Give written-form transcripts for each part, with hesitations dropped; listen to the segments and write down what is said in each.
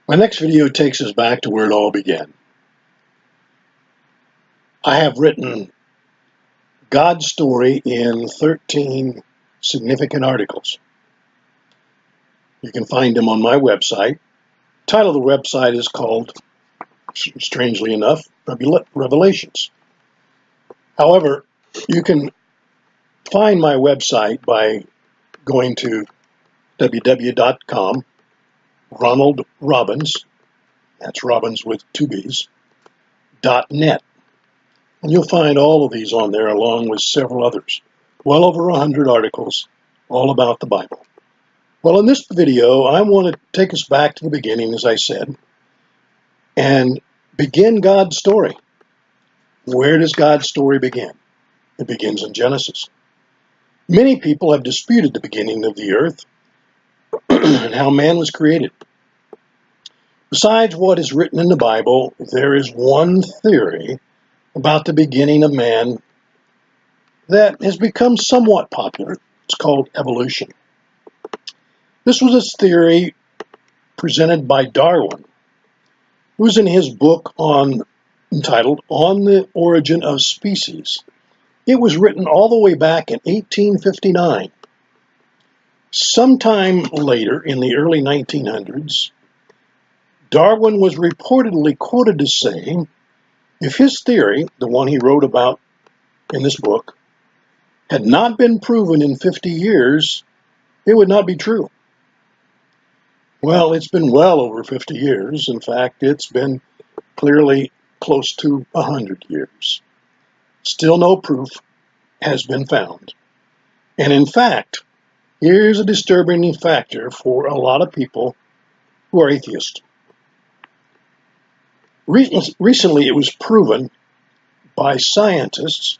My next video takes us back to where it all began. I have written God's story in 13 significant articles. You can find them on my website. The title of the website is called, strangely enough, Revelations. However, you can find my website by going to www.com, Ronald Robbins, that's Robbins with two B's, .net. And you'll find all of these on there along with several others. Well over 100 articles all about the Bible. Well, in this video, I want to take us back to the beginning, as I said, and begin God's story. Where does God's story begin? It begins in Genesis. Many people have disputed the beginning of the earth and how man was created. Besides what is written in the Bible, there is one theory about the beginning of man that has become somewhat popular. It's called evolution. This was a theory presented by Darwin, who was in his book entitled On the Origin of Species. It was written all the way back in 1859. Sometime later, in the early 1900s, Darwin was reportedly quoted as saying, if his theory, the one he wrote about in this book, had not been proven in 50 years, it would not be true. Well, it's been well over 50 years. In fact, it's been clearly close to 100 years. Still no proof has been found. And in fact, here's a disturbing factor for a lot of people who are atheists. Recently, it was proven by scientists,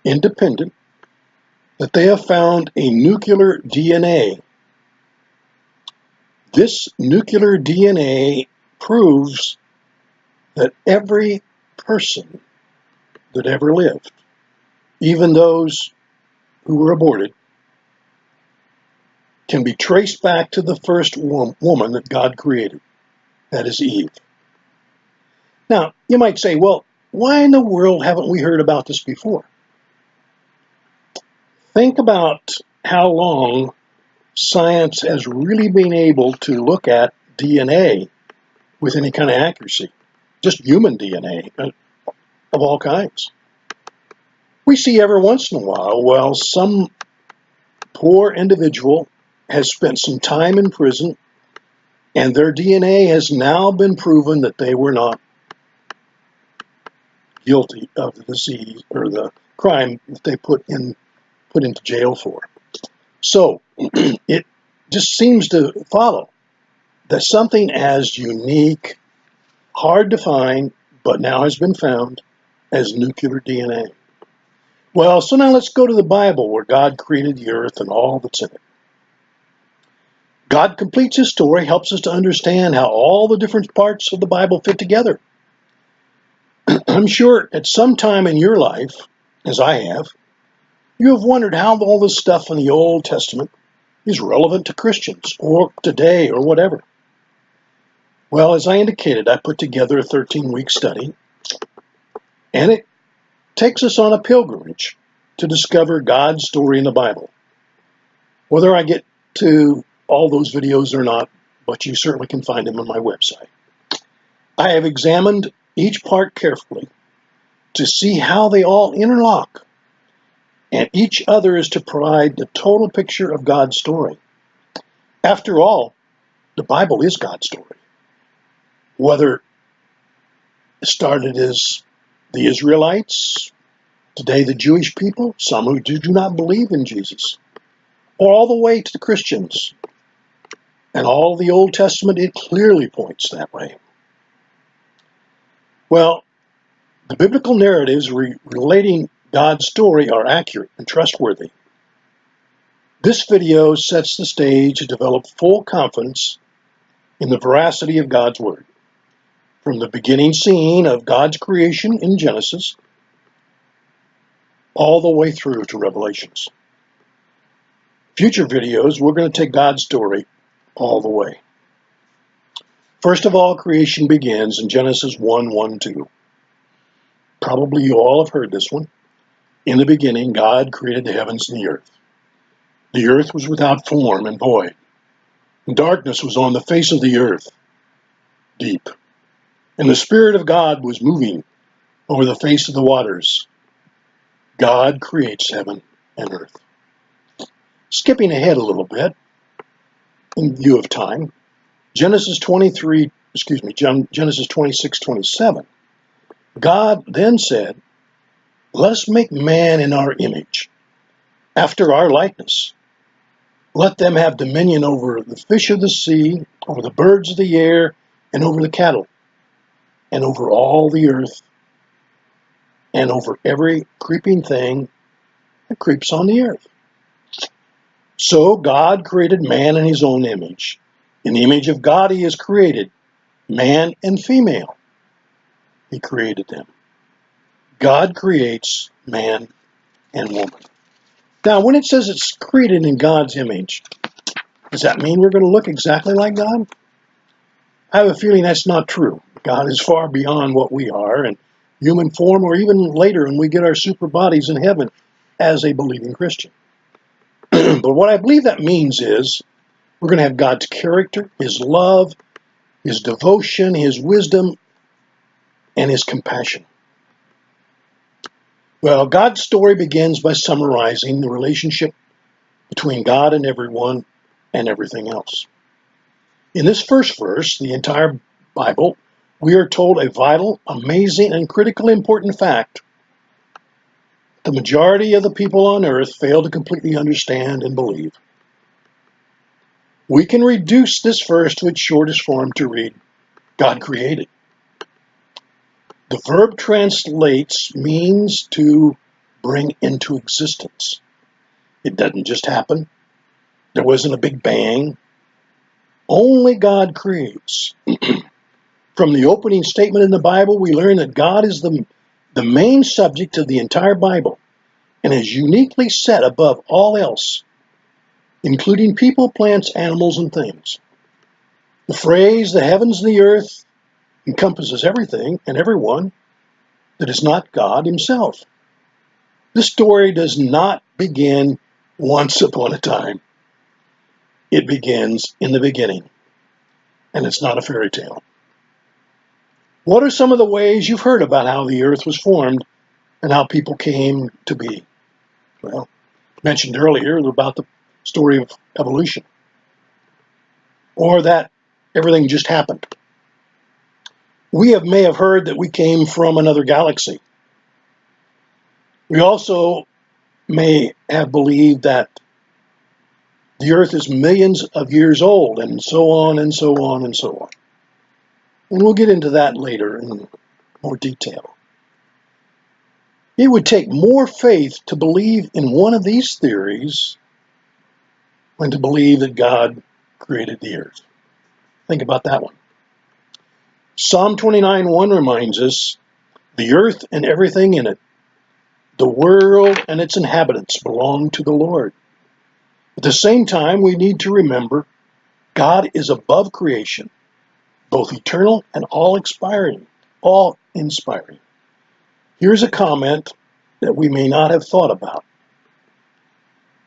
independent, that they have found a nuclear DNA. This nuclear DNA proves that every person that ever lived, even those who were aborted, can be traced back to the first woman that God created. That is Eve. Now, you might say, well, why in the world haven't we heard about this before? Think about how long science has really been able to look at DNA with any kind of accuracy, just human DNA of all kinds. We see every once in a while, well, some poor individual has spent some time in prison and their DNA has now been proven that they were not guilty of the disease or the crime that they put into jail for. So it just seems to follow that something as unique, hard to find, but now has been found as nuclear DNA. Well, so now let's go to the Bible where God created the earth and all that's in it. God completes his story, helps us to understand how all the different parts of the Bible fit together. I'm sure at some time in your life, as I have, you have wondered how all this stuff in the Old Testament is relevant to Christians or today or whatever. Well, as I indicated, I put together a 13-week study, and it takes us on a pilgrimage to discover God's story in the Bible. Whether I get to all those videos or not, but you certainly can find them on my website. I have examined each part carefully to see how they all interlock, and each other is to provide the total picture of God's story. After all, the Bible is God's story. Whether it started as the Israelites, today the Jewish people, some who do not believe in Jesus, or all the way to the Christians. And all the Old Testament, it clearly points that way. Well, the biblical narratives relating God's story are accurate and trustworthy. This video sets the stage to develop full confidence in the veracity of God's Word. From the beginning scene of God's creation in Genesis, all the way through to Revelations. Future videos, we're going to take God's story all the way. First of all, creation begins in Genesis 1:1-2. Probably you all have heard this one. In the beginning, God created the heavens and the earth. The earth was without form and void. And darkness was on the face of the earth, deep. And the Spirit of God was moving over the face of the waters. God creates heaven and earth. Skipping ahead a little bit, in view of time, Genesis 26:27. God then said, "Let us make man in our image, after our likeness. Let them have dominion over the fish of the sea, over the birds of the air, and over the cattle, and over all the earth, and over every creeping thing that creeps on the earth." So God created man in his own image. In the image of God he is created, man and female. He created them. God creates man and woman. Now, when it says it's created in God's image, does that mean we're going to look exactly like God? I have a feeling that's not true. God is far beyond what we are in human form, or even later when we get our super bodies in heaven as a believing Christian. But what I believe that means is we're going to have God's character, his love, his devotion, his wisdom, and his compassion. Well, God's story begins by summarizing the relationship between God and everyone and everything else. In this first verse, the entire Bible, we are told a vital, amazing, and critically important fact. The majority of the people on earth fail to completely understand and believe. We can reduce this verse to its shortest form to read, God created. The verb translates means to bring into existence. It doesn't just happen. There wasn't a big bang. Only God creates. From the opening statement in the Bible, we learn that God is the main subject of the entire Bible and is uniquely set above all else, including people, plants, animals, and things. The phrase, the heavens and the earth, encompasses everything and everyone that is not God himself. This story does not begin once upon a time. It begins in the beginning, and it's not a fairy tale. What are some of the ways you've heard about how the earth was formed and how people came to be? Well, mentioned earlier about the story of evolution, or that everything just happened. We may have heard that we came from another galaxy. We also may have believed that the earth is millions of years old, and so on and so on and so on. And we'll get into that later in more detail. It would take more faith to believe in one of these theories than to believe that God created the earth. Think about that one. Psalm 29:1 reminds us, the earth and everything in it, the world and its inhabitants belong to the Lord. At the same time, we need to remember God is above creation, both eternal and all-inspiring. Here's a comment that we may not have thought about.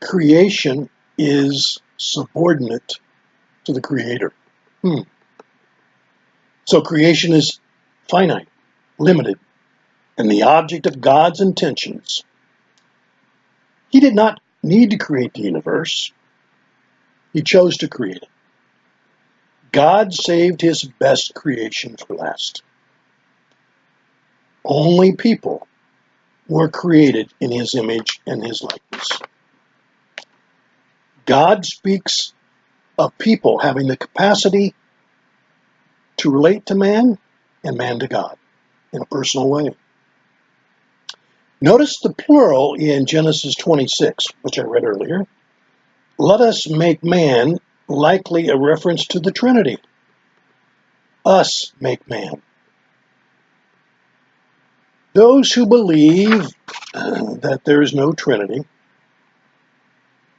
Creation is subordinate to the Creator. So creation is finite, limited, and the object of God's intentions. He did not need to create the universe. He chose to create it. God saved his best creation for last. Only people were created in his image and his likeness. God speaks of people having the capacity to relate to man and man to God in a personal way. Notice the plural in Genesis 26, which I read earlier. Let us make man, likely a reference to the Trinity. Us make man. Those who believe that there is no Trinity,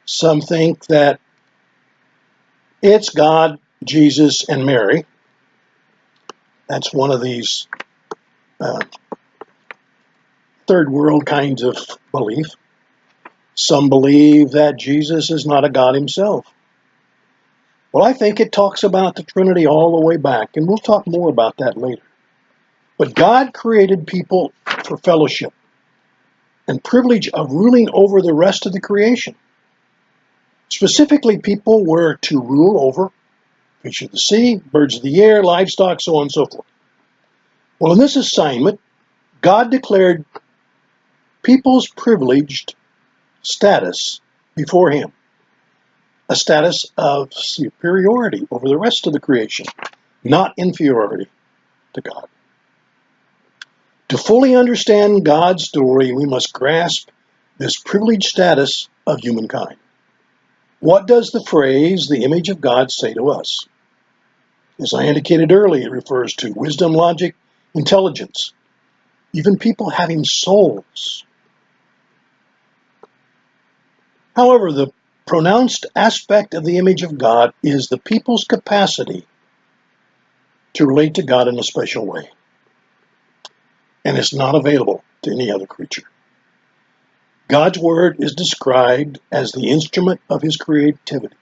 some think that it's God, Jesus, and Mary, That's one of these third world kinds of belief. Some believe that Jesus is not a God himself. Well, I think it talks about the Trinity all the way back, and we'll talk more about that later. But God created people for fellowship and privilege of ruling over the rest of the creation. Specifically, people were to rule over fish of the sea, birds of the air, livestock, so on and so forth. Well, in this assignment, God declared people's privileged status before him, a status of superiority over the rest of the creation, not inferiority to God. To fully understand God's story, we must grasp this privileged status of humankind. What does the phrase, the image of God, say to us? As I indicated earlier, it refers to wisdom, logic, intelligence, even people having souls. However, the pronounced aspect of the image of God is the people's capacity to relate to God in a special way. And it's not available to any other creature. God's word is described as the instrument of his creativity.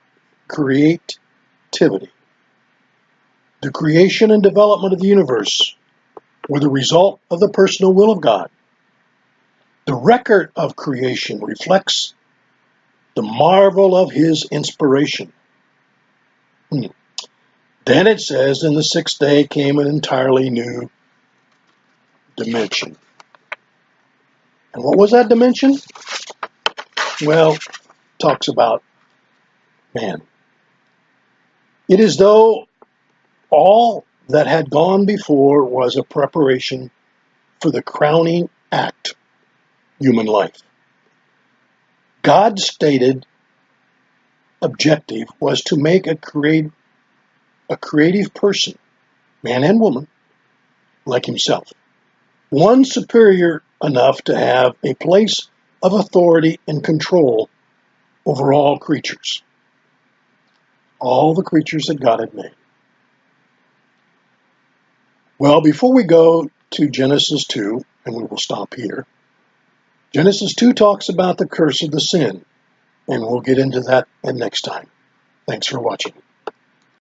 The creation and development of the universe were the result of the personal will of God. The record of creation reflects the marvel of his inspiration. Then it says, in the sixth day came an entirely new dimension. And what was that dimension? Well, talks about man. It is though all that had gone before was a preparation for the crowning act, human life. God's stated objective was to make a creative person, man and woman, like himself. One superior enough to have a place of authority and control over all creatures. All the creatures that God had made. Well, before we go to Genesis 2, and we will stop here, Genesis 2 talks about the curse of the sin, and we'll get into that next time. Thanks for watching.